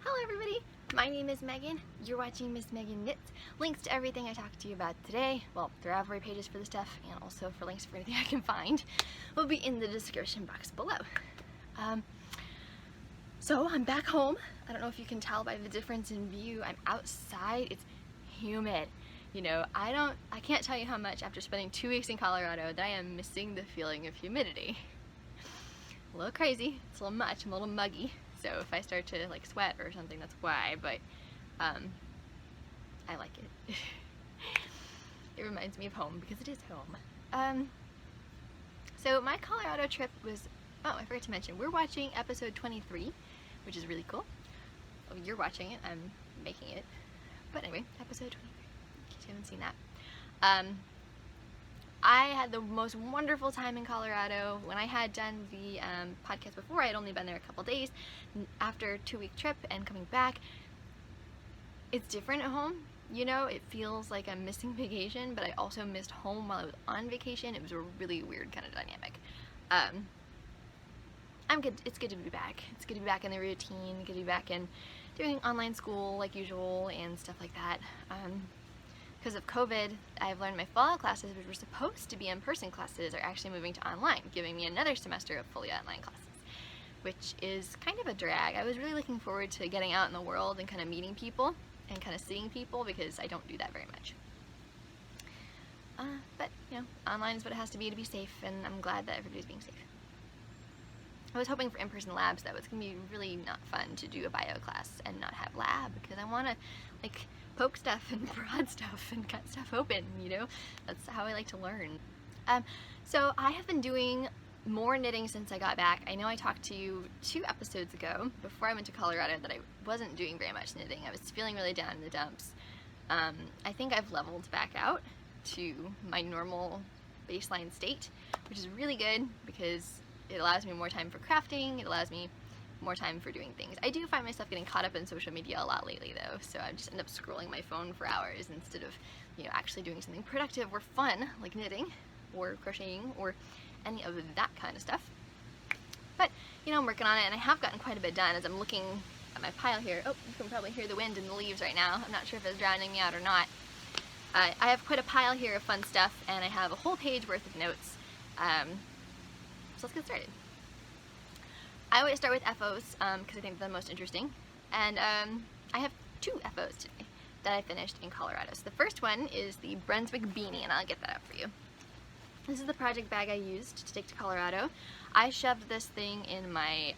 Hello everybody, my name is Megan. You're watching Miss Megan Knits. Links to everything I talked to you about today, well, the Ravelry pages for the stuff and also for links for anything I can find, will be in the description box below. So I'm back home. I don't know if you can tell by the difference in view. I'm outside. It's humid. You know, I can't tell you how much after spending 2 weeks in Colorado that I am missing the feeling of humidity. A little crazy, it's a little much, I'm a little muggy, so if I start to like sweat or something, that's why, but I like it. It reminds me of home because it is home. So my Colorado trip was, oh, I forgot to mention, we're watching episode 23, which is really cool. Oh, you're watching it, I'm making it. But anyway, episode 23, in case you haven't seen that. I had the most wonderful time in Colorado. When I had done the podcast before, I had only been there a couple days. After a 2-week trip and coming back, it's different at home. You know, it feels like I'm missing vacation, but I also missed home while I was on vacation. It was a really weird kind of dynamic. I'm good. It's good to be back. It's good to be back in the routine. Good to be back in doing online school like usual and stuff like that. Because of COVID, I've learned my fall classes, which were supposed to be in-person classes, are actually moving to online, giving me another semester of fully online classes, which is kind of a drag. I was really looking forward to getting out in the world and kind of meeting people and kind of seeing people because I don't do that very much. But, you know, online is what it has to be safe, and I'm glad that everybody's being safe. I was hoping for in-person labs, though. It's going to be really not fun to do a bio class and not have lab, because I want to, like, poke stuff and prod stuff and cut stuff open, you know? That's how I like to learn. So I have been doing more knitting since I got back. I know I talked to you 2 episodes ago, before I went to Colorado, that I wasn't doing very much knitting. I was feeling really down in the dumps. I think I've leveled back out to my normal baseline state, which is really good because it allows me more time for crafting, it allows me more time for doing things. I do find myself getting caught up in social media a lot lately though, so I just end up scrolling my phone for hours instead of, you know, actually doing something productive or fun, like knitting, or crocheting, or any of that kind of stuff. But, you know, I'm working on it, and I have gotten quite a bit done as I'm looking at my pile here. Oh, you can probably hear the wind in the leaves right now. I'm not sure if it's drowning me out or not. I have quite a pile here of fun stuff, and I have a whole page worth of notes. So let's get started. I always start with FOs because I think they're the most interesting, and I have 2 FOs today that I finished in Colorado. So the first one is the Brunswick beanie, and I'll get that up for you. This is the project bag I used to take to Colorado. I shoved this thing in my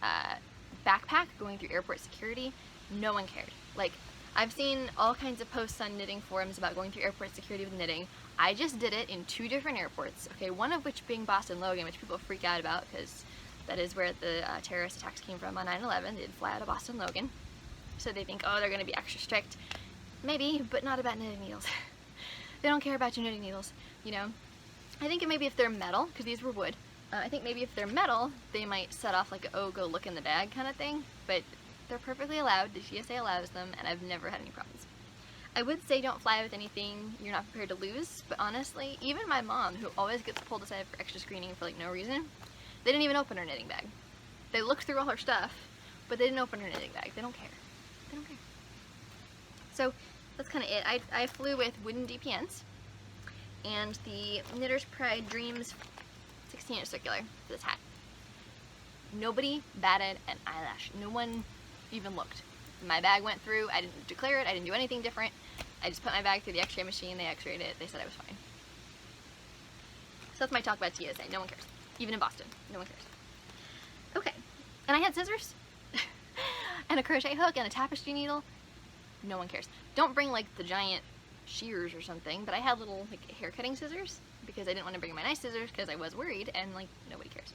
backpack going through airport security. No one cared. Like, I've seen all kinds of posts on knitting forums about going through airport security with knitting. I just did it in 2 different airports, okay, one of which being Boston Logan, which people freak out about because that is where the terrorist attacks came from on 9/11. They did fly out of Boston Logan. So they think, oh, they're going to be extra strict. Maybe, but not about knitting needles. They don't care about your knitting needles, you know. I think maybe if they're metal, because these were wood, I think maybe if they're metal, they might set off like a, oh, go look in the bag kind of thing. But they're perfectly allowed. The TSA allows them, and I've never had any problems. I would say don't fly with anything you're not prepared to lose, but honestly, even my mom, who always gets pulled aside for extra screening for like no reason, they didn't even open her knitting bag. They looked through all her stuff, but they didn't open her knitting bag. They don't care. They don't care. So that's kind of it. I flew with wooden DPNs and the Knitter's Pride Dreams 16-inch circular for this hat. Nobody batted an eyelash. No one even looked. My bag went through. I didn't declare it. I didn't do anything different. I just put my bag through the x-ray machine. They x-rayed it. They said I was fine. So that's my talk about TSA. No one cares. Even in Boston, no one cares. Okay, and I had scissors, and a crochet hook, and a tapestry needle. No one cares. Don't bring like the giant shears or something, but I had little like hair cutting scissors because I didn't want to bring my nice scissors because I was worried, and like nobody cares.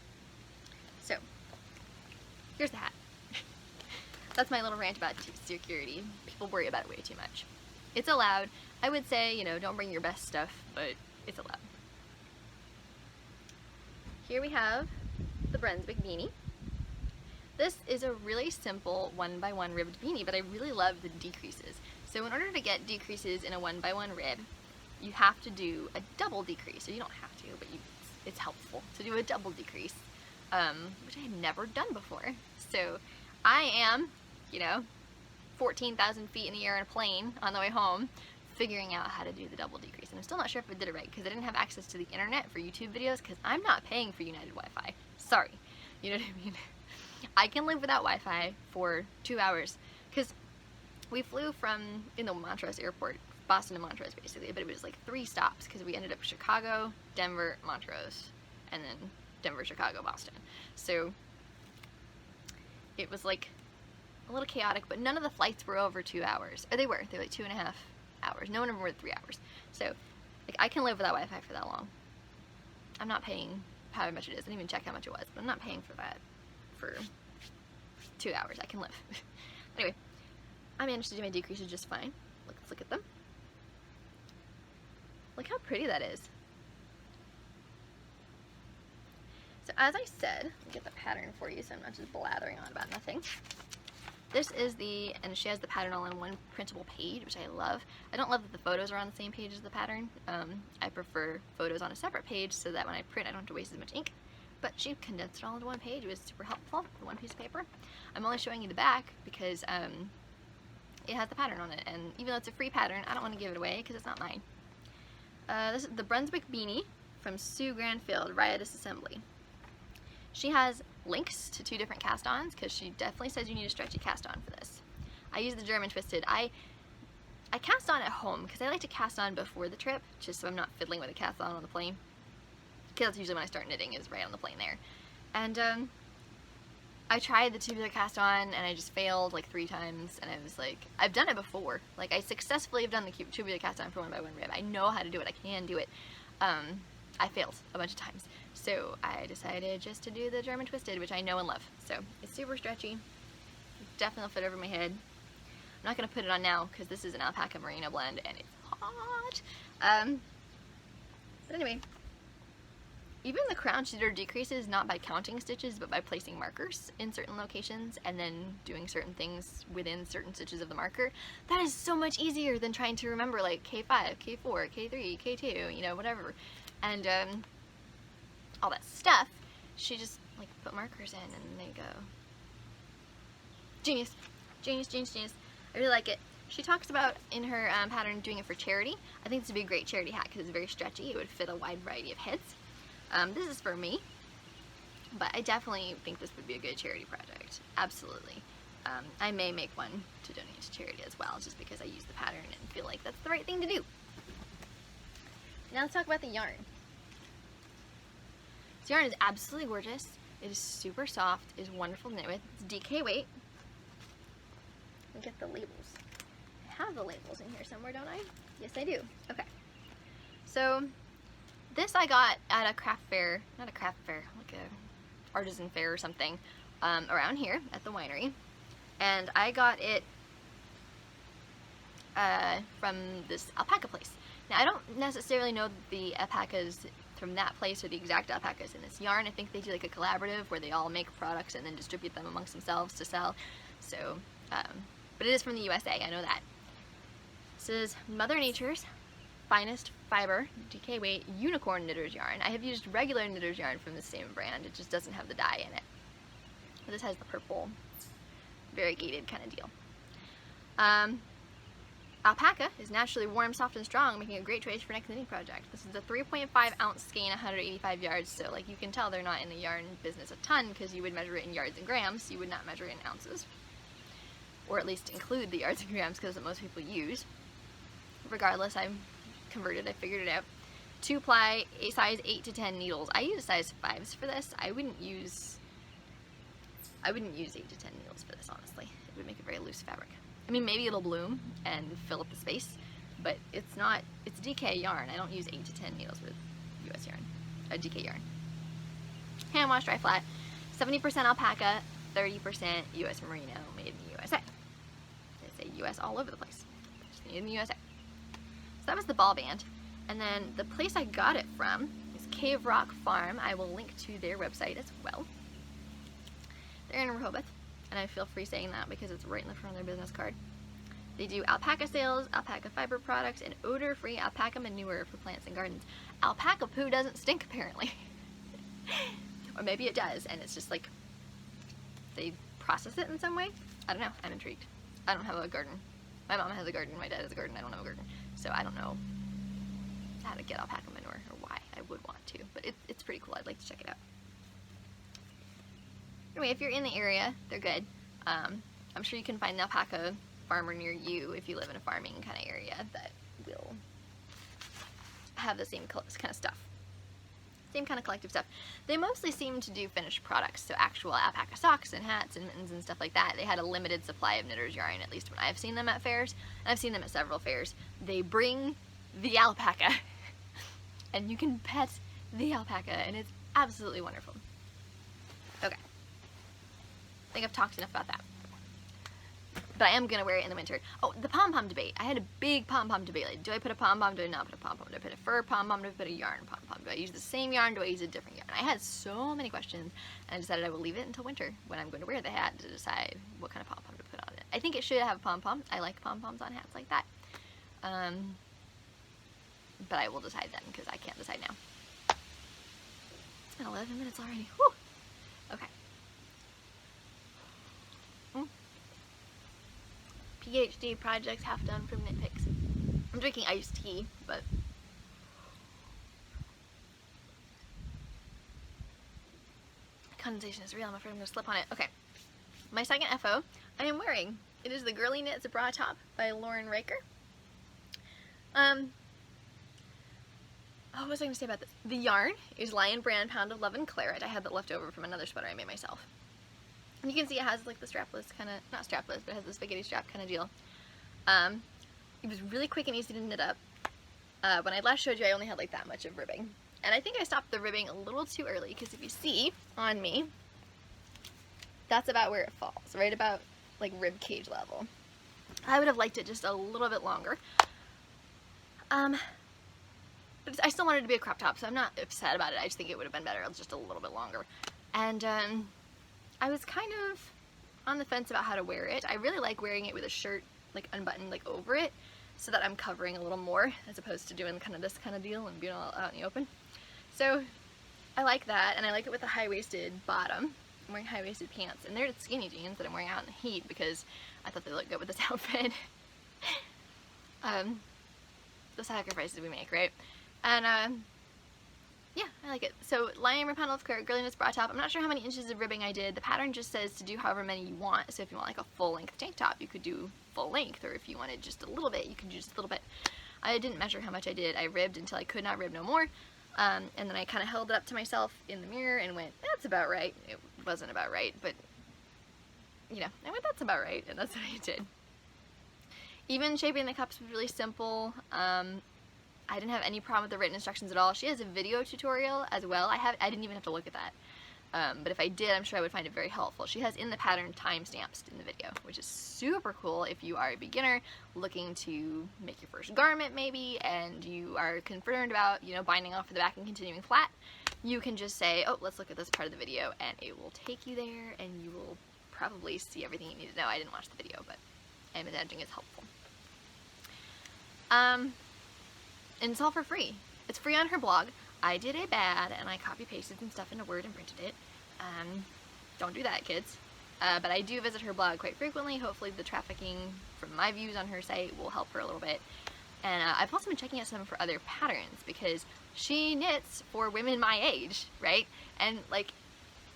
So, here's the hat. That's my little rant about security. People worry about it way too much. It's allowed. I would say, you know, don't bring your best stuff, but it's allowed. Here we have the Brunswick beanie. This is a really simple 1x1 ribbed beanie, but I really love the decreases. So in order to get decreases in a 1x1 rib, you have to do a double decrease. So you don't have to, but it's helpful to do a double decrease, which I had never done before. So I am, you know, 14,000 feet in the air in a plane on the way home, figuring out how to do the double decrease. And I'm still not sure if I did it right, because I didn't have access to the internet for YouTube videos, because I'm not paying for United Wi-Fi. Sorry. You know what I mean? I can live without Wi-Fi for 2 hours, because we flew from, in the Montrose airport, Boston to Montrose basically, but it was like 3 stops, because we ended up Chicago, Denver, Montrose, and then Denver, Chicago, Boston. So it was like a little chaotic, but none of the flights were over 2 hours. Or they were like 2.5 hours. No one of them were 3 hours. So like I can live without Wi-Fi for that long. I'm not paying however much it is. I didn't even check how much it was, but I'm not paying for that for 2 hours. I can live. Anyway, I managed to do my decreases just fine. Let's look at them. Look how pretty that is. So as I said, let me get the pattern for you so I'm not just blathering on about nothing. This is the, and she has the pattern all on one printable page, which I love. I don't love that the photos are on the same page as the pattern. I prefer photos on a separate page so that when I print I don't have to waste as much ink. But she condensed it all into one page. It was super helpful for one piece of paper. I'm only showing you the back because it has the pattern on it, and even though it's a free pattern, I don't want to give it away because it's not mine. This is the Brunswick Beanie from Sue Granfield, Riotous Assembly. She has links to 2 different cast-ons because she definitely says you need a stretchy cast-on for this. I use the German Twisted. I cast on at home because I like to cast on before the trip, just so I'm not fiddling with a cast-on on the plane. Because that's usually when I start knitting, is right on the plane there. And I tried the tubular cast-on and I just failed like 3 times, and I was like, I've done it before. Like I successfully have done the tubular cast-on for 1x1 rib. I know how to do it. I can do it. I failed a bunch of times. So I decided just to do the German Twisted, which I know and love. So it's super stretchy. Definitely fit over my head. I'm not going to put it on now because this is an alpaca merino blend and it's hot. But anyway, even the crown cheater decreases not by counting stitches but by placing markers in certain locations and then doing certain things within certain stitches of the marker. That is so much easier than trying to remember like K5, K4, K3, K2, you know, whatever. And all that stuff, she just like put markers in and they go. Genius. Genius, genius, genius. I really like it. She talks about in her pattern doing it for charity. I think this would be a great charity hat because it's very stretchy. It would fit a wide variety of heads. This is for me, but I definitely think this would be a good charity project. Absolutely. I may make one to donate to charity as well, just because I use the pattern and feel like that's the right thing to do. Now let's talk about the yarn. This yarn is absolutely gorgeous. It is super soft. It is wonderful to knit with. It's DK weight. Let me get the labels. I have the labels in here somewhere, don't I? Yes, I do. Okay. So this I got at a craft fair, not a craft fair, like a artisan fair or something, around here at the winery. And I got it from this alpaca place. Now I don't necessarily know the alpacas from that place or the exact alpacas in this yarn. I think they do like a collaborative where they all make products and then distribute them amongst themselves to sell. So, but it is from the USA, I know that. This is Mother Nature's Finest Fiber DK weight unicorn knitter's yarn. I have used regular knitter's yarn from the same brand. It just doesn't have the dye in it. This has the purple variegated kind of deal. Alpaca is naturally warm, soft, and strong, making a great choice for next knitting project. This is a 3.5 ounce skein, 185 yards, so like you can tell they're not in the yarn business a ton because you would measure it in yards and grams. You would not measure it in ounces, or at least include the yards and grams because that's what most people use. Regardless, I'm converted. I figured it out. 2-ply, a size 8 to 10 needles. I use size 5s for this. I wouldn't use 8 to 10 needles for this, honestly. It would make a very loose fabric. I mean, maybe it'll bloom and fill up the space, but it's not, it's DK yarn. I don't use 8 to 10 needles with US yarn, DK yarn. Hand wash, dry flat, 70% alpaca, 30% US merino, made in the USA. They say US all over the place, just made in the USA. So that was the ball band. And then the place I got it from is Cave Rock Farm. I will link to their website as well. They're in Rehoboth, and I feel free saying that because it's right in the front of their business card. They do alpaca sales, alpaca fiber products, and odor-free alpaca manure for plants and gardens. Alpaca poo doesn't stink, apparently. Or maybe it does, and it's just like they process it in some way. I don't know. I'm intrigued. I don't have a garden. My mom has a garden, my dad has a garden, I don't have a garden. So I don't know how to get alpaca manure or why I would want to, but it's pretty cool. I'd like to check it out. Anyway, if you're in the area, they're good. I'm sure you can find an alpaca farmer near you if you live in a farming kind of area that will have the same kind of stuff. Same kind of collective stuff. They mostly seem to do finished products, so actual alpaca socks and hats and mittens and stuff like that. They had a limited supply of knitter's yarn, at least when I've seen them at fairs. And I've seen them at several fairs. They bring the alpaca and you can pet the alpaca, and it's absolutely wonderful. Okay. I think I've talked enough about that. But I am going to wear it in the winter. Oh, the pom-pom debate. I had a big pom-pom debate. Like, do I put a pom-pom? Do I not put a pom-pom? Do I put a fur pom-pom? Do I put a yarn pom-pom? Do I use the same yarn? Do I use a different yarn? I had so many questions, and I decided I will leave it until winter when I'm going to wear the hat to decide what kind of pom-pom to put on it. I think it should have a pom-pom. I like pom-poms on hats like that. But I will decide then, because I can't decide now. It's been 11 minutes already. Whew. Okay. PhD projects half done from Knitpicks. I'm drinking iced tea, but condensation is real. I'm afraid I'm going to slip on it. Okay. My second FO I am wearing. It is the Girly Knits Bra Top by Lauren Riker. What was I going to say about this? The yarn is Lion Brand Pound of Love and Claret. I had that left over from another sweater I made myself. And you can see it has like the strapless kind of, not strapless, but it has the spaghetti strap kind of deal. It was really quick and easy to knit up. When I last showed you, I only had like that much of ribbing. And I think I stopped the ribbing a little too early, because if you see on me, that's about where it falls, right about like rib cage level. I would have liked it just a little bit longer. But I still wanted it to be a crop top, so I'm not upset about it. I just think it would have been better just a little bit longer. And I was kind of on the fence about how to wear it. I really like wearing it with a shirt like unbuttoned like over it, so that I'm covering a little more, as opposed to doing kind of this kind of deal and being all out in the open. So I like that, and I like it with a high-waisted bottom. I'm wearing high-waisted pants, and they're skinny jeans that I'm wearing out in the heat because I thought they looked good with this outfit. The sacrifices we make, right? And yeah, I like it. So Lion Brand Pound of Claret, Girly Knits Bra Top. I'm not sure how many inches of ribbing I did. The pattern just says to do however many you want. So if you want like a full-length tank top, you could do full length, or if you wanted just a little bit, you could do just a little bit. I didn't measure how much I did. I ribbed until I could not rib no more. And then I kind of held it up to myself in the mirror and went, that's about right. It wasn't about right, but you know, I went, that's about right, and that's what I did. Even shaping the cups was really simple. I didn't have any problem with the written instructions at all. She has a video tutorial as well. I didn't even have to look at that. But if I did, I'm sure I would find it very helpful. She has in the pattern timestamps in the video, which is super cool if you are a beginner looking to make your first garment maybe, and you are concerned about, you know, binding off of the back and continuing flat. You can just say, oh, let's look at this part of the video, and it will take you there, and you will probably see everything you need to know. I didn't watch the video, but I'm imagining it's helpful. And it's all for free. It's free on her blog. I did it bad, and I copy-pasted some stuff into Word and printed it. Don't do that, kids. But I do visit her blog quite frequently. Hopefully the trafficking from my views on her site will help her a little bit. And I've also been checking out some for other patterns, because she knits for women my age, right? And like,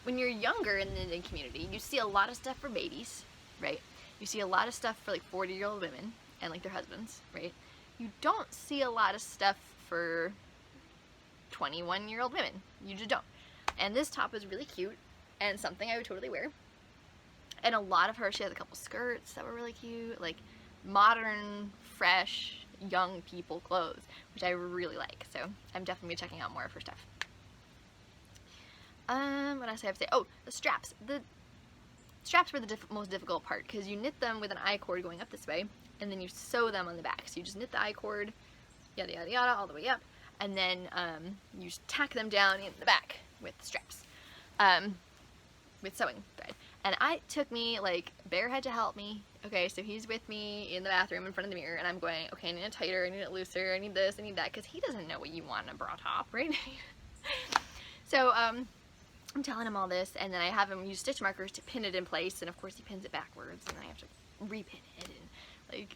when you're younger in the knitting community, you see a lot of stuff for babies, right? You see a lot of stuff for like 40-year-old women and like their husbands, right? You don't see a lot of stuff for 21-year-old women. You just don't. And this top is really cute and something I would totally wear. And a lot of her, she has a couple skirts that were really cute, like modern, fresh, young people clothes, which I really like. So I'm definitely checking out more of her stuff. What else do I have to say? Oh, the straps. The straps were the most difficult part, because you knit them with an I-cord going up this way, and then you sew them on the back. So you just knit the I-cord, yada yada yada, all the way up, and then you just tack them down in the back with the straps, with sewing thread. And it took me, like, Bear had to help me. Okay, so he's with me in the bathroom in front of the mirror, and I'm going, okay, I need it tighter, I need it looser, I need this, I need that, because he doesn't know what you want in a bra top, right? So, I'm telling him all this, and then I have him use stitch markers to pin it in place, and of course he pins it backwards, and then I have to repin it, and like,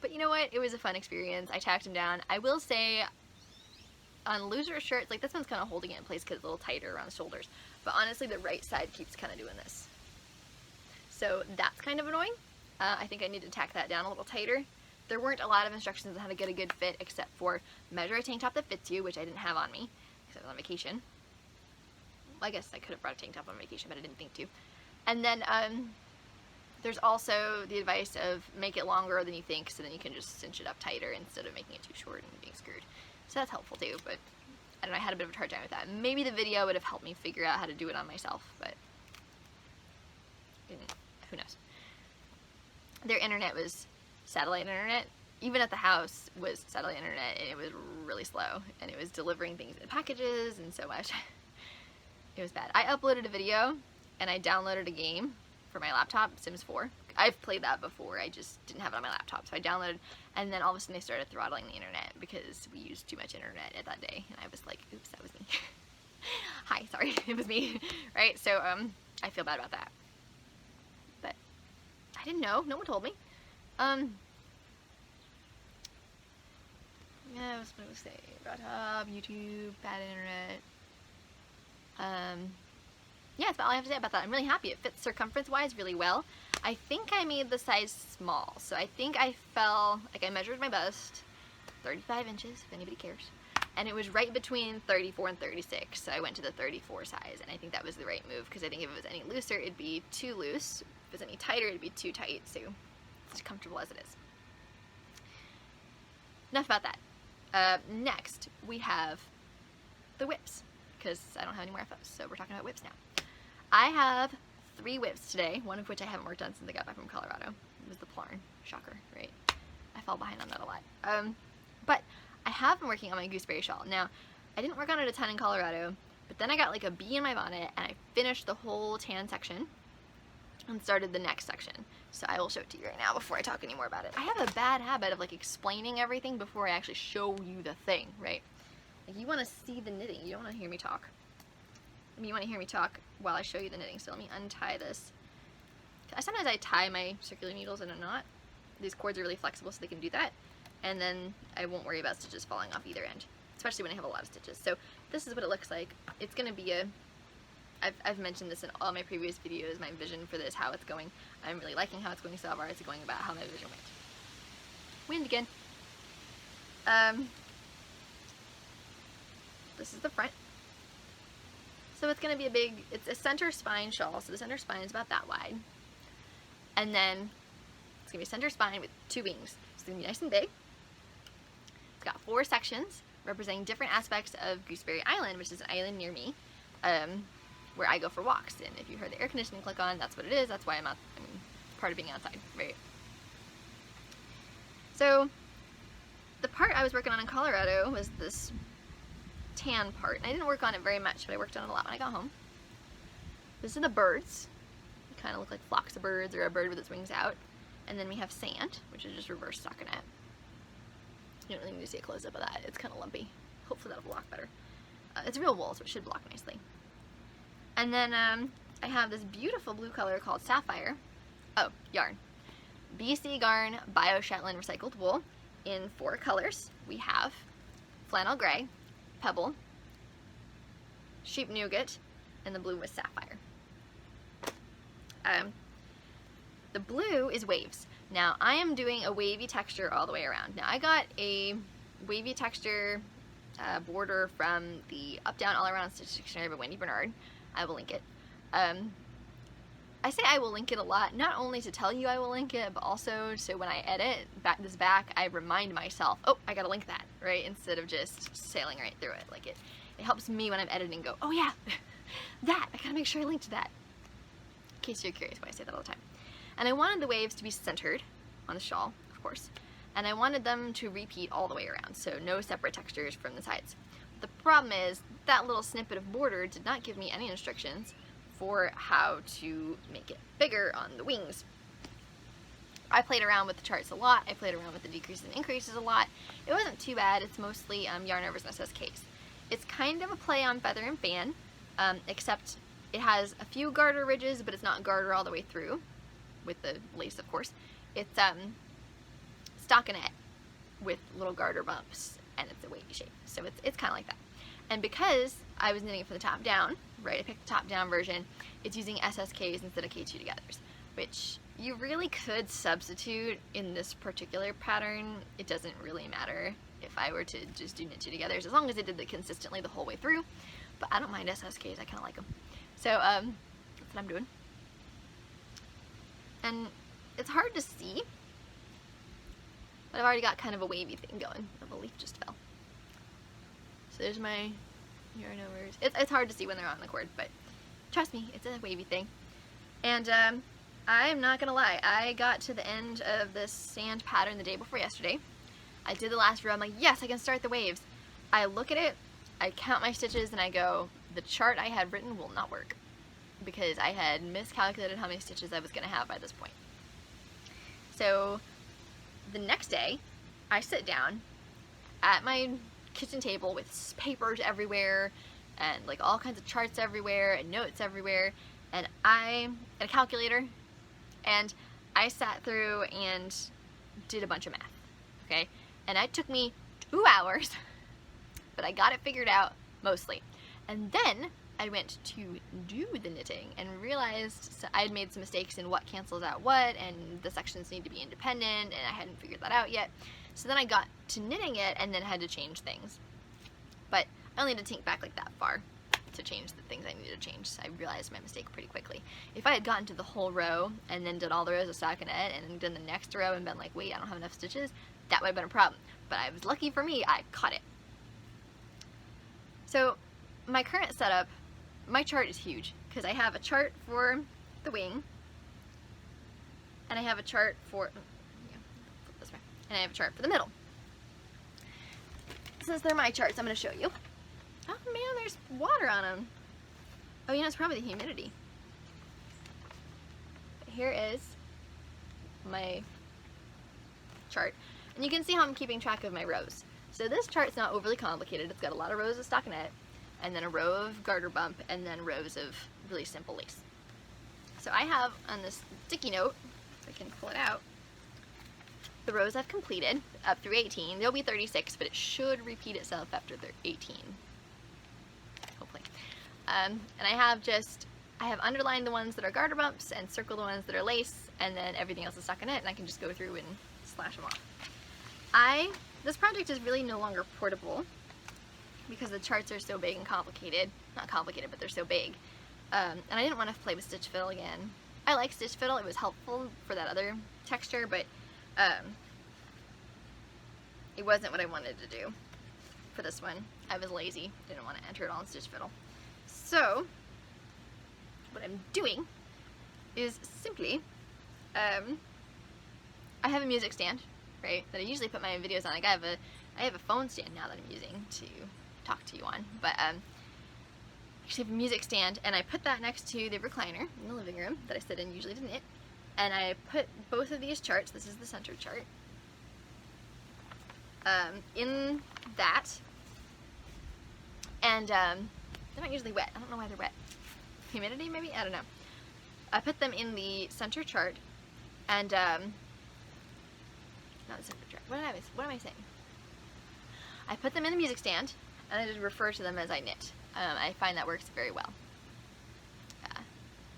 but you know what, it was a fun experience. I tacked him down. I will say, on looser shirts, like this one's kind of holding it in place because it's a little tighter around the shoulders, but honestly the right side keeps kind of doing this. So that's kind of annoying. I think I need to tack that down a little tighter. There weren't a lot of instructions on how to get a good fit except for measure a tank top that fits you, which I didn't have on me because I was on vacation. Well, I guess I could have brought a tank top on vacation, but I didn't think to. And then there's also the advice of make it longer than you think, so then you can just cinch it up tighter instead of making it too short and being screwed. So that's helpful too, but I don't know, I had a bit of a hard time with that. Maybe the video would have helped me figure out how to do it on myself, but who knows. Their internet was satellite internet. Even at the house was satellite internet, and it was really slow, and it was delivering things in packages, and so much. It was bad. I uploaded a video, and I downloaded a game for my laptop, Sims 4. I've played that before, I just didn't have it on my laptop, so I downloaded, and then all of a sudden they started throttling the internet because we used too much internet at that day, and I was like, oops, that was me. Hi, sorry, it was me, right? So, I feel bad about that. But I didn't know, no one told me. Yeah, what was I going to say? About YouTube, bad internet. Yeah, that's about all I have to say about that. I'm really happy. It fits circumference-wise really well. I think I made the size small, so I think I fell, like I measured my bust, 35 inches, if anybody cares, and it was right between 34 and 36, so I went to the 34 size, and I think that was the right move, because I think if it was any looser, it'd be too loose. If it was any tighter, it'd be too tight, so it's as comfortable as it is. Enough about that. Next, we have the whips, because I don't have any more FOs, so we're talking about whips now. I have 3 whips today, one of which I haven't worked on since I got back from Colorado. It was the Plarn. Shocker, right? I fall behind on that a lot. But I have been working on my gooseberry shawl. Now, I didn't work on it a ton in Colorado, but then I got like a bee in my bonnet, and I finished the whole tan section and started the next section. So I will show it to you right now before I talk any more about it. I have a bad habit of like explaining everything before I actually show you the thing, right? Like you want to see the knitting, you don't want to hear me talk. I mean, you want to hear me talk while I show you the knitting, so let me untie this. Sometimes I tie my circular needles in a knot. These cords are really flexible so they can do that, and then I won't worry about stitches falling off either end, especially when I have a lot of stitches. So this is what it looks like. It's going to be a, I've mentioned this in all my previous videos, my vision for this, how it's going. I'm really liking how it's going so far. It's going about how my vision went. Wind again. This is the front. So it's going to be a big, it's a center spine shawl, so the center spine is about that wide. And then it's going to be a center spine with 2 wings. It's going to be nice and big. It's got 4 sections representing different aspects of Gooseberry Island, which is an island near me, where I go for walks. And if you heard the air conditioning click on, that's what it is. That's why I'm part of being outside, right? So the part I was working on in Colorado was this tan part, and I didn't work on it very much, but I worked on it a lot when I got home. This are the birds. They kind of look like flocks of birds, or a bird with its wings out. And then we have sand, which is just reverse stockinette. You don't really need to see a close-up of that. It's kind of lumpy. Hopefully that'll block better. It's real wool, so it should block nicely. And then I have this beautiful blue color called Sapphire. Oh, yarn. BC Garn Bio Shetland Recycled Wool in 4 colors. We have flannel gray, pebble, sheep nougat, and the blue was sapphire. The blue is waves. Now I am doing a wavy texture all the way around. Now I got a wavy texture border from the Up Down All Around Stitch Dictionary by Wendy Bernard. I will link it. I say I will link it a lot, not only to tell you I will link it, but also so when I edit this back, I remind myself, oh, I gotta link that, right? Instead of just sailing right through it. Like it helps me when I'm editing go, oh yeah, that, I gotta make sure I link to that. In case you're curious why I say that all the time. And I wanted the waves to be centered on the shawl, of course. And I wanted them to repeat all the way around, so no separate textures from the sides. The problem is, that little snippet of border did not give me any instructions for how to make it bigger on the wings. I played around with the charts a lot. I played around with the decreases and increases a lot. It wasn't too bad. It's mostly Yarn Overs and SSKs. It's kind of a play on feather and fan, except it has a few garter ridges, but it's not garter all the way through, with the lace, of course. It's stockinette with little garter bumps, and it's a wavy shape, so it's kind of like that. And because I was knitting it from the top down, right, I picked the top down version, it's using SSKs instead of K2 togethers, which you really could substitute in this particular pattern. It doesn't really matter if I were to just do knit 2 togethers, as long as it did it consistently the whole way through. But I don't mind SSKs, I kind of like them. So that's what I'm doing. And it's hard to see, but I've already got kind of a wavy thing going. Oh, the leaf just fell. So there's my yarn overs. It's hard to see when they're on the cord, but trust me, it's a wavy thing. And I'm not gonna lie, I got to the end of this sand pattern the day before yesterday. I did the last row, I'm like, yes, I can start the waves. I look at it, I count my stitches, and I go, the chart I had written will not work, because I had miscalculated how many stitches I was gonna have by this point. So the next day, I sit down at my kitchen table with papers everywhere, and like all kinds of charts everywhere, and notes everywhere, and a calculator, and I sat through and did a bunch of math, okay? And it took me 2 hours, but I got it figured out, mostly. And then I went to do the knitting and realized I had made some mistakes in what cancels out what, and the sections need to be independent, and I hadn't figured that out yet. So then I got to knitting it and then had to change things. But I only had to think back like that far to change the things I needed to change. So I realized my mistake pretty quickly. If I had gotten to the whole row and then did all the rows of stockinette and then done the next row and been like, wait, I don't have enough stitches, that would have been a problem. But I was lucky for me, I caught it. So my current setup, my chart is huge, because I have a chart for the wing, and I have a chart for, flip this way, and I have a chart for the middle. Since they're my charts, I'm going to show you. Oh man, there's water on them. Oh, you know, it's probably the humidity. But here is my chart, and you can see how I'm keeping track of my rows. So this chart's not overly complicated. It's got a lot of rows of stockinette, and then a row of garter bump, and then rows of really simple lace. So I have on this sticky note, if I can pull it out, the rows I've completed up through 18. There'll be 36, but it should repeat itself after they're 18, hopefully. And I have underlined the ones that are garter bumps and circled the ones that are lace, and then everything else is stockinette, and I can just go through and slash them off. This project is really no longer portable, because the charts are so big and complicated. Not complicated, but they're so big. And I didn't want to play with stitch fiddle again. I like stitch fiddle, it was helpful for that other texture, but it wasn't what I wanted to do for this one. I was lazy, didn't want to enter it all in stitch fiddle. So, what I'm doing is simply, I have a music stand, right, that I usually put my videos on. Like I have a phone stand now that I'm using to talk to you on, but actually have a music stand, and I put that next to the recliner in the living room that I sit in usually to knit, and I put both of these charts, this is the center chart, in that, and they're not usually wet. I don't know why they're wet. Humidity maybe? I don't know. I put them in the center chart, and not the center chart. What am I saying? I put them in the music stand, and I just refer to them as I knit. I find that works very well.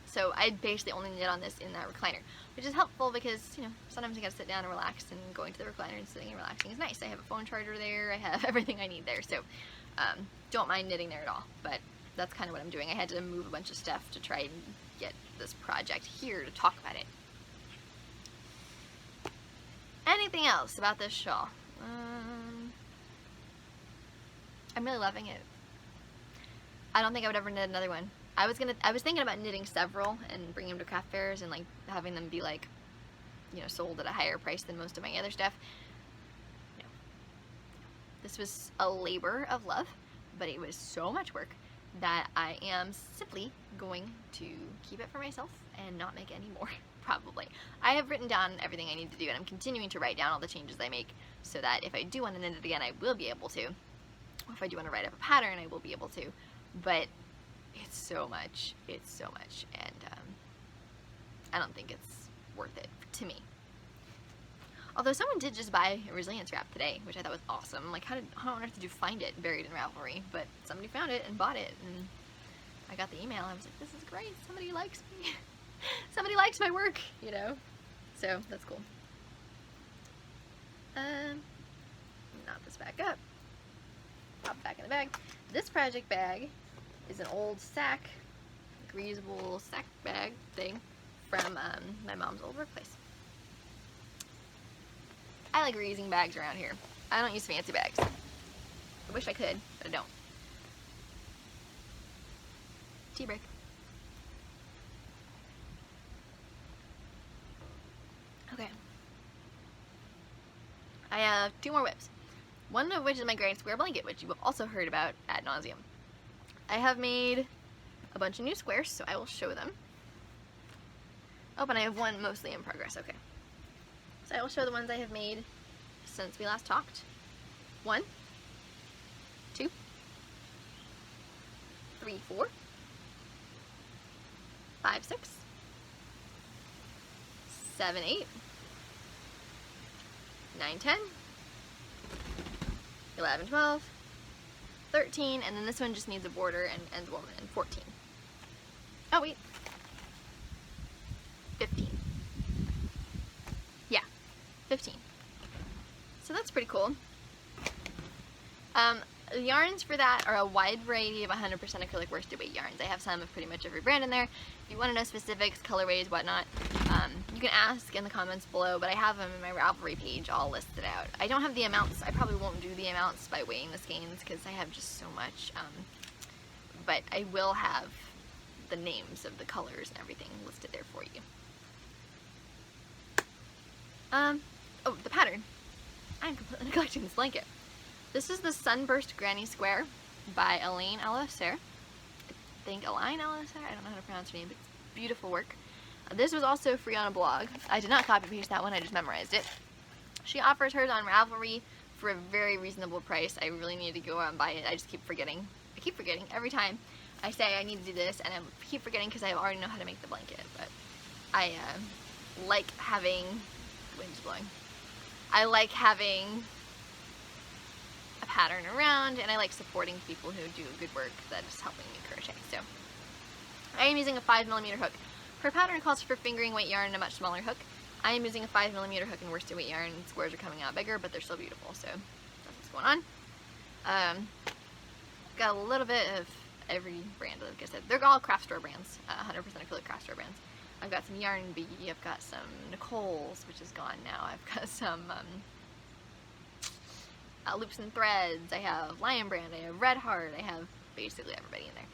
So I basically only knit on this in that recliner, which is helpful because, you know, sometimes I gotta sit down and relax, and going to the recliner and sitting and relaxing is nice. I have a phone charger there, I have everything I need there, so don't mind knitting there at all, but that's kind of what I'm doing. I had to move a bunch of stuff to try and get this project here to talk about it. Anything else about this shawl? I'm really loving it. I don't think I would ever knit another one. I was thinking about knitting several and bringing them to craft fairs and like having them be like, you know, sold at a higher price than most of my other stuff. No. This was a labor of love, but it was so much work that I am simply going to keep it for myself and not make any more, probably. I have written down everything I need to do, and I'm continuing to write down all the changes I make so that if I do want to knit it again, I will be able to. Or if I do want to write up a pattern, I will be able to. But it's so much, and I don't think it's worth it to me. Although someone did just buy a resilience wrap today, which I thought was awesome. Like, how on earth did you find it buried in Ravelry? But somebody found it and bought it, and I got the email. I was like, this is great. Somebody likes me. Somebody likes my work, you know? So, that's cool. Knot this back up. Pop it back in the bag. This project bag is an old sack, like reusable sack bag thing from my mom's old workplace. I like reusing bags around here. I don't use fancy bags. I wish I could, but I don't. Tea break. Okay. I have 2 more whips. One of which is my granny square blanket, which you have also heard about ad nauseum. I have made a bunch of new squares, so I will show them. Oh, and I have one mostly in progress. Okay. So I will show the ones I have made since we last talked. 1, 2, 3, 4, 5, 6, 7, 8, 9, 10, 11, 12, 13, and then this one just needs a border and ends woven in 14. Oh wait, 15. Yeah, 15. So that's pretty cool. The yarns for that are a wide variety of 100% acrylic worsted weight yarns. I have some of pretty much every brand in there. If you want to know specifics, colorways, whatnot, you can ask in the comments below, but I have them in my Ravelry page all listed out. I don't have the amounts. I probably won't do the amounts by weighing the skeins because I have just so much, but I will have the names of the colors and everything listed there for you. Oh, the pattern. I'm completely neglecting this blanket. This is the Sunburst Granny Square by Elaine Alliser. I think Elaine Alliser? I don't know how to pronounce her name, but it's beautiful work. This was also free on a blog. I did not copy paste that one, I just memorized it. She offers hers on Ravelry for a very reasonable price. I really need to go out and buy it. I just keep forgetting. I keep forgetting every time I say I need to do this, and I keep forgetting because I already know how to make the blanket. But I like having... wind's blowing. I like having a pattern around, and I like supporting people who do good work that is helping me crochet. So I am using a 5mm hook. Her pattern calls for fingering weight yarn and a much smaller hook. I am using a 5mm hook and worsted weight yarn. Squares are coming out bigger, but they're still beautiful, so that's what's going on. Got a little bit of every brand, like I said. They're all craft store brands, 100% acrylic craft store brands. I've got some Yarn Bee, I've got some Nicole's, which is gone now. I've got some Loops and Threads, I have Lion Brand, I have Red Heart, I have basically everybody in there.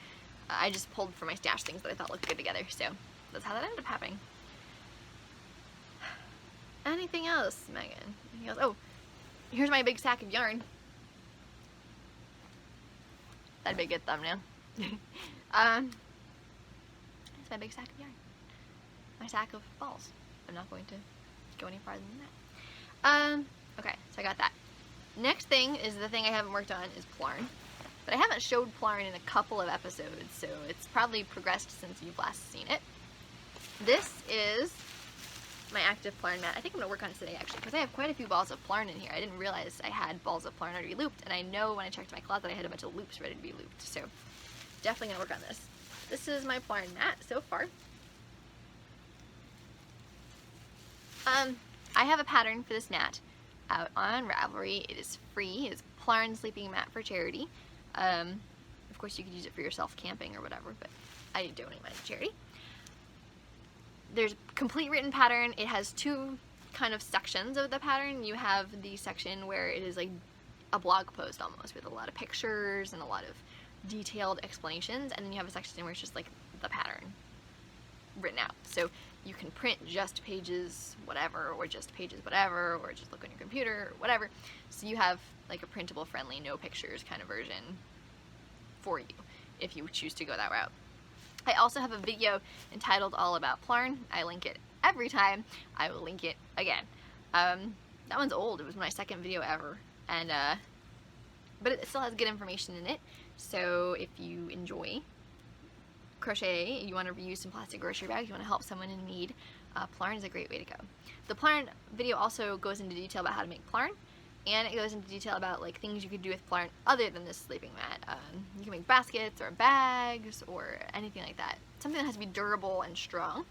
I just pulled from my stash things that I thought looked good together, so that's how that ended up happening. Anything else, Megan? Anything else? Oh, here's my big sack of yarn. That'd be a good thumbnail. It's my big sack of yarn. My sack of balls. I'm not going to go any farther than that. Okay, so I got that. Next thing is the thing I haven't worked on is Plarn. But I haven't showed Plarn in a couple of episodes, so it's probably progressed since you've last seen it. This is my active Plarn mat. I think I'm going to work on it today, actually, because I have quite a few balls of Plarn in here. I didn't realize I had balls of Plarn already looped, and I know when I checked my closet I had a bunch of loops ready to be looped, so definitely going to work on this. This is my Plarn mat so far. I have a pattern for this mat out on Ravelry. It is free. It's Plarn Sleeping Mat for Charity. Of course, you could use it for yourself camping or whatever, but I donate mine to charity. There's a complete written pattern. It has 2 kind of sections of the pattern. You have the section where it is like a blog post almost, with a lot of pictures and a lot of detailed explanations, and then you have a section where it's just like the pattern written out. So you can print just pages whatever, or just pages whatever, or just look on your computer, or whatever. So you have like a printable friendly, no pictures kind of version for you if you choose to go that route. I also have a video entitled All About Plarn. I link it every time. I will link it again. That one's old. It was my second video ever, and but it still has good information in it. So if you enjoy crochet, you want to reuse some plastic grocery bags, you want to help someone in need, plarn is a great way to go. The plarn video also goes into detail about how to make plarn, and it goes into detail about like things you could do with plarn other than this sleeping mat. You can make baskets or bags or anything like that. Something that has to be durable and strong,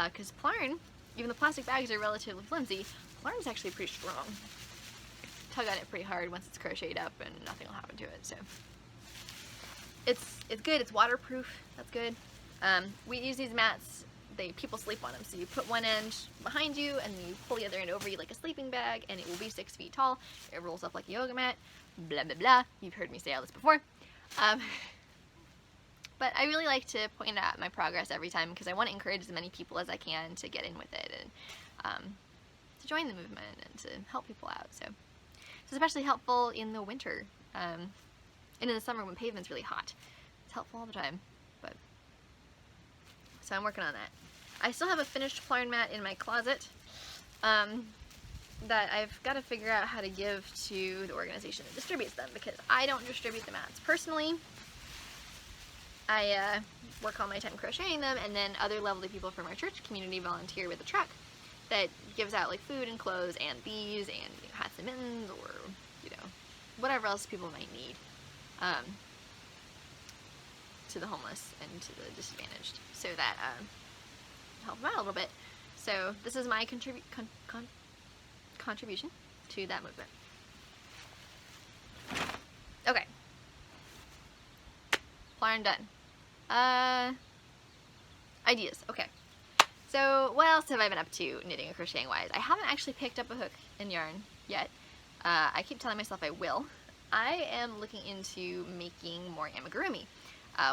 because plarn, even the plastic bags are relatively flimsy, plarn is actually pretty strong. Tug on it pretty hard once it's crocheted up and nothing will happen to it. So it's good. It's waterproof. That's good. We use these mats. People sleep on them. So you put one end behind you and you pull the other end over you like a sleeping bag, and it will be 6 feet tall. It rolls up like a yoga mat. Blah blah blah. You've heard me say all this before. But I really like to point out my progress every time because I want to encourage as many people as I can to get in with it and to join the movement and to help people out. So it's especially helpful in the winter and in the summer when pavement's really hot. It's helpful all the time. But so I'm working on that. I still have a finished plarn mat in my closet that I've got to figure out how to give to the organization that distributes them, because I don't distribute the mats personally. I work all my time crocheting them, and then other lovely people from our church community volunteer with a truck that gives out like food and clothes and these and hats and mittens, or whatever else people might need to the homeless and to the disadvantaged, so that help them out a little bit. So this is my contribution to that movement. Okay, plarn done. Ideas. Okay. So what else have I been up to knitting and crocheting wise? I haven't actually picked up a hook and yarn yet. I keep telling myself I will. I am looking into making more amigurumi.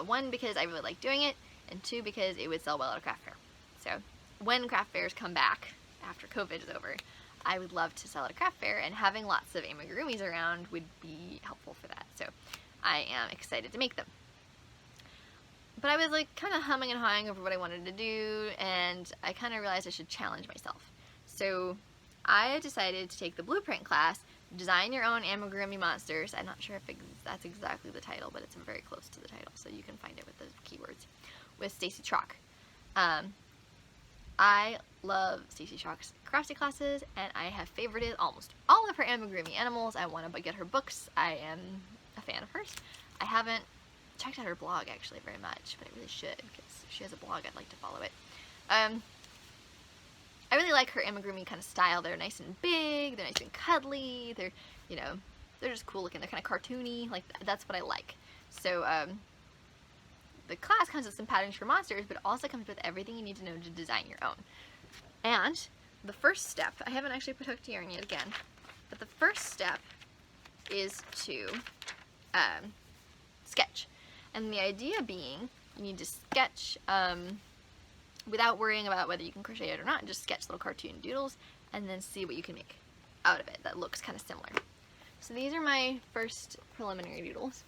One, because I really like doing it, and two, because it would sell well at a craft fair. So when craft fairs come back after COVID is over, I would love to sell at a craft fair, and having lots of amigurumis around would be helpful for that. So I am excited to make them. But I was like kind of humming and hawing over what I wanted to do, and I kind of realized I should challenge myself. So I decided to take the blueprint class, design your own amigurumi monsters. I'm not sure if that's exactly the title, but it's very close to the title, so you can find it with the keywords, with Stacy Chalk. I love Stacy Chalk's crafty classes, and I have favorited almost all of her amigurumi animals. I want to get her books. I am a fan of hers. I haven't checked out her blog actually very much, but I really should, because if she has a blog, I'd like to follow it. I really like her amigurumi kind of style. They're nice and big, they're nice and cuddly, they're just cool looking, they're kind of cartoony, like that's what I like. So the class comes with some patterns for monsters, but it also comes with everything you need to know to design your own. And the first step, I haven't actually put hook to yarn yet again, but the first step is to sketch. And the idea being, you need to sketch without worrying about whether you can crochet it or not. Just sketch little cartoon doodles and then see what you can make out of it that looks kind of similar. So these are my first preliminary doodles.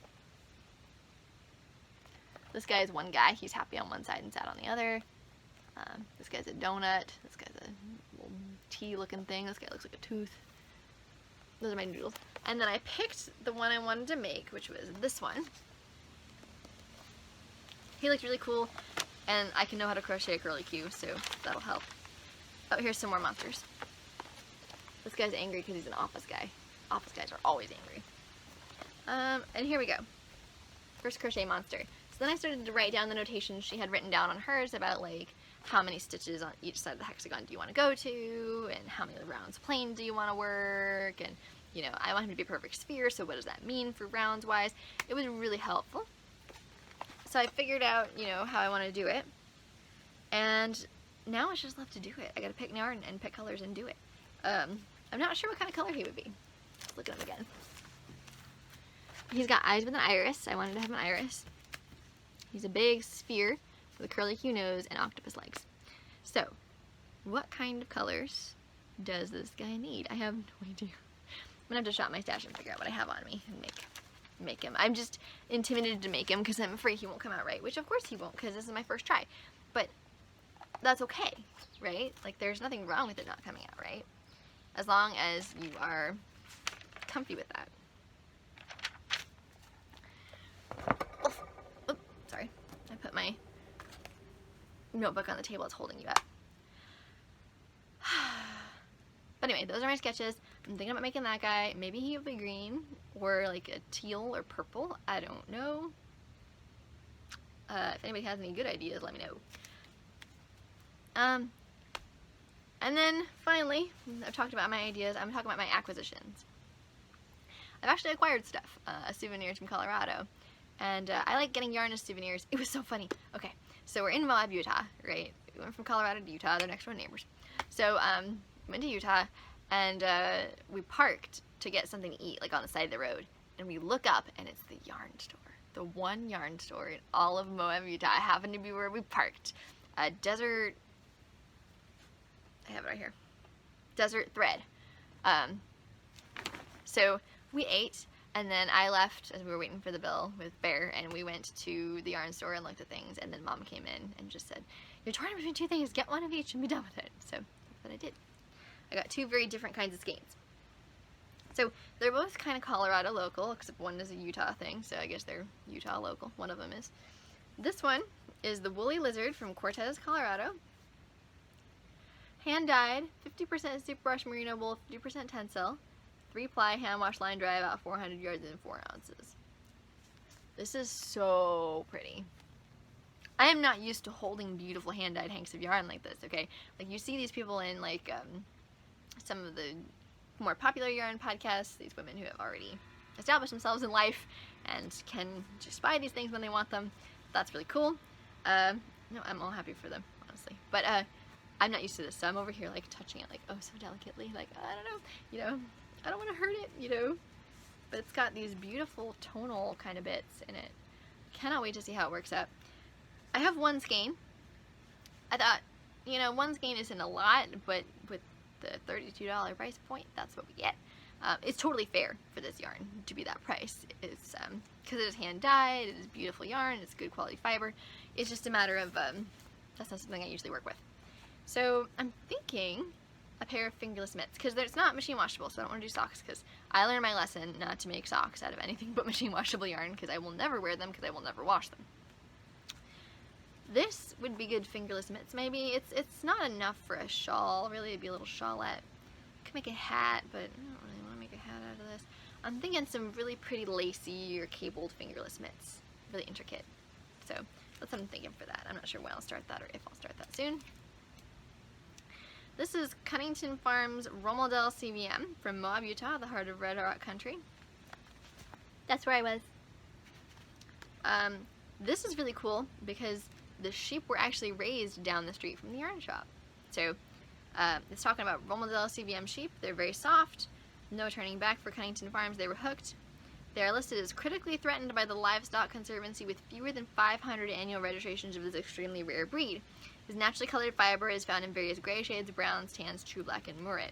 This guy is one guy. He's happy on one side and sad on the other. This guy's a donut. This guy's a little tea looking thing. This guy looks like a tooth. Those are my doodles. And then I picked the one I wanted to make, which was this one. He looked really cool, and I can know how to crochet a curly Q, so that'll help. Oh, here's some more monsters. This guy's angry because he's an office guy. Office guys are always angry. And here we go. First crochet monster. So then I started to write down the notations she had written down on hers about like how many stitches on each side of the hexagon do you want to go to, and how many rounds plain do you want to work, and I want him to be a perfect sphere, so what does that mean for rounds wise? It was really helpful. So I figured out, how I want to do it, and now it's just left to do it. I gotta pick yarn and pick colors and do it. I'm not sure what kind of color he would be. Let's look at him again. He's got eyes with an iris. I wanted to have an iris. He's a big sphere with a curly Q nose and octopus legs. So, what kind of colors does this guy need? I have no idea. I'm gonna have to shop my stash and figure out what I have on me and make him. I'm just intimidated to make him because I'm afraid he won't come out right, which of course he won't, because this is my first try. But that's okay, right? Like, there's nothing wrong with it not coming out right, as long as you are comfy with that. Oh, sorry, I put my notebook on the table is holding you up. But anyway, those are my sketches. I'm thinking about making that guy. Maybe he'll be green or like a teal or purple. I don't know. If anybody has any good ideas, let me know. And then finally, I've talked about my ideas. I'm talking about my acquisitions. I've actually acquired stuff, souvenirs from Colorado, and I like getting yarn as souvenirs. It was so funny. Okay, so we're in Moab, Utah, right? We went from Colorado to Utah. They're next door neighbors. So went to Utah, and we parked to get something to eat, like on the side of the road. And we look up, and it's the yarn store. The one yarn store in all of Moab, Utah. I happened to be where we parked. Desert... I have it right here. Desert Thread. So we ate, and then I left as we were waiting for the bill with Bear, and we went to the yarn store and looked at things, and then Mom came in and just said, "You're torn between two things, get one of each and be done with it." So that's what I did. I got two very different kinds of skeins. So they're both kind of Colorado local, except one is a Utah thing, so I guess they're Utah local. One of them is. This one is the Woolly Lizard from Cortez, Colorado. Hand dyed, 50% superwash merino wool, 50% tencel, 3-ply hand wash line dry, about 400 yards and 4 ounces. This is so pretty. I am not used to holding beautiful hand dyed hanks of yarn like this, okay? Like you see these people in like some of the more popular yarn podcasts, these women who have already established themselves in life and can just buy these things when they want them. That's really cool. No, I'm all happy for them, honestly. But I'm not used to this, so I'm over here like touching it like, oh, so delicately, like, I don't know, you know, I don't want to hurt it, you know, but it's got these beautiful tonal kind of bits in it. Cannot wait to see how it works out. I have one skein. I thought, you know, one skein isn't a lot, but with the $32 price point, that's what we get. It's totally fair for this yarn to be that price. It's because it is hand dyed, it is beautiful yarn, it's good quality fiber. It's just a matter of that's not something I usually work with. So I'm thinking a pair of fingerless mitts, because it's not machine washable, so I don't want to do socks, because I learned my lesson not to make socks out of anything but machine washable yarn, because I will never wear them, because I will never wash them. This would be good fingerless mitts, maybe. It's not enough for a shawl, really. It'd be a little shawlette. Could make a hat, but I don't really want to make a hat out of this. I'm thinking some really pretty lacy or cabled fingerless mitts. Really intricate. So that's what I'm thinking for that. I'm not sure when I'll start that or if I'll start that soon. This is Cunnington Farms Romeldale CVM from Moab, Utah, the heart of Red Rock Country. That's where I was. This is really cool because the sheep were actually raised down the street from the yarn shop. So it's talking about Romeldale CVM sheep. They're very soft, no turning back for Cunnington Farms. They were hooked. They are listed as critically threatened by the Livestock Conservancy with fewer than 500 annual registrations of this extremely rare breed. This naturally colored fiber is found in various gray shades, browns, tans, true black, and murret.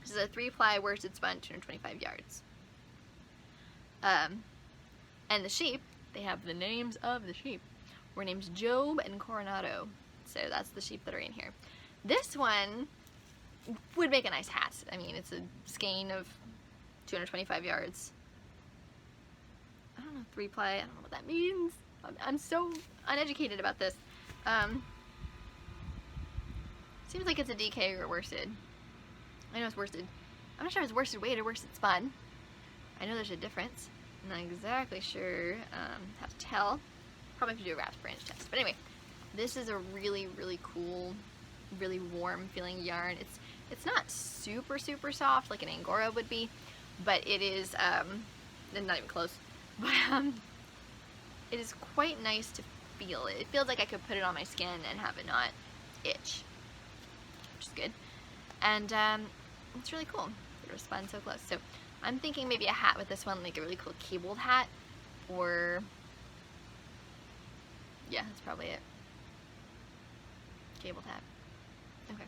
This is a 3-ply worsted spun, 225 yards. And the sheep, they have the names of the sheep, were named Job and Coronado. So that's the sheep that are in here. This one would make a nice hat. I mean, it's a skein of 225 yards. I don't know, 3-ply, I don't know what that means. I'm so uneducated about this. Seems like it's a DK or worsted. I know it's worsted. I'm not sure if it's worsted weight or worsted spun. I know there's a difference. I'm not exactly sure how to tell. Probably have to do a wrapped branch test. But anyway, this is a really, really cool, really warm feeling yarn. It's not super, super soft like an Angora would be, but it is, not even close, but it is quite nice to feel. It feels like I could put it on my skin and have it not itch, which is good. And it's really cool. It was spun so close. So I'm thinking maybe a hat with this one, like a really cool cabled hat, or yeah, that's probably it. Cabled hat. Okay.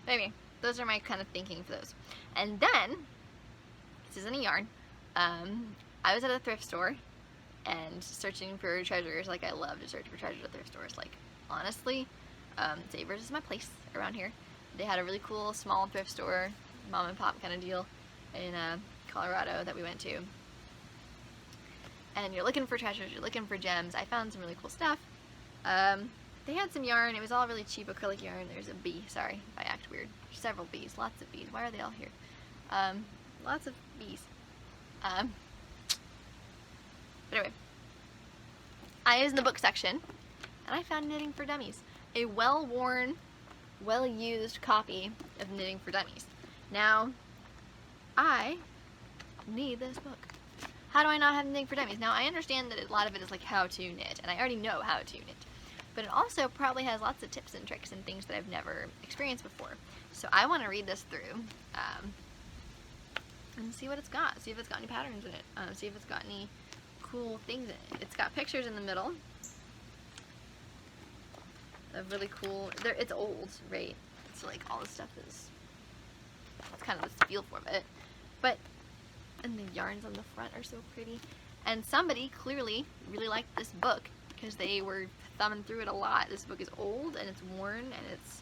But anyway, those are my kind of thinking for those. And then, this isn't a yarn. I was at a thrift store and searching for treasures. Like, I love to search for treasures at thrift stores. Like, honestly, Savers is my place around here. They had a really cool small thrift store, mom and pop kind of deal in Colorado that we went to. And you're looking for treasures, you're looking for gems. I found some really cool stuff. they had some yarn. It was all really cheap acrylic yarn. There's a bee. Sorry if I act weird. Several bees. Lots of bees. Why are they all here? Lots of bees. But anyway, I was in the book section, and I found Knitting for Dummies. A well-worn, well-used copy of Knitting for Dummies. Now, I need this book. How do I not have Knitting for Dummies? Now, I understand that a lot of it is like how to knit, and I already know how to knit. But it also probably has lots of tips and tricks and things that I've never experienced before. So I want to read this through and see what it's got. See if it's got any patterns in it. See if it's got any cool things in it. It's got pictures in the middle of really cool. It's old, right? So like all this stuff is. It's kind of the feel for it. But and the yarns on the front are so pretty. And somebody clearly really liked this book because they were thumbing through it a lot. This book is old and it's worn and it's,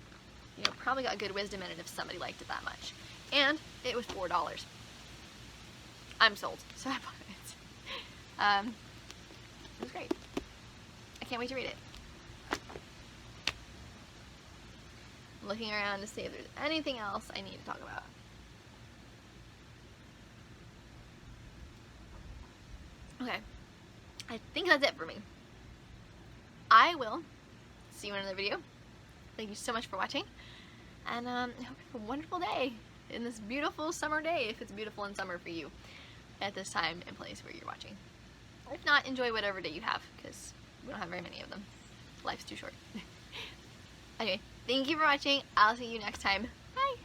you know, probably got good wisdom in it if somebody liked it that much. And it was $4. I'm sold, so I bought it. It was great. I can't wait to read it. I'm looking around to see if there's anything else I need to talk about. Okay, I think that's it for me. I will see you in another video. Thank you so much for watching, and I hope you have a wonderful day in this beautiful summer day, if it's beautiful in summer for you at this time and place where you're watching. If not, enjoy whatever day you have, because we don't have very many of them. Life's too short. Anyway, thank you for watching. I'll see you next time. Bye!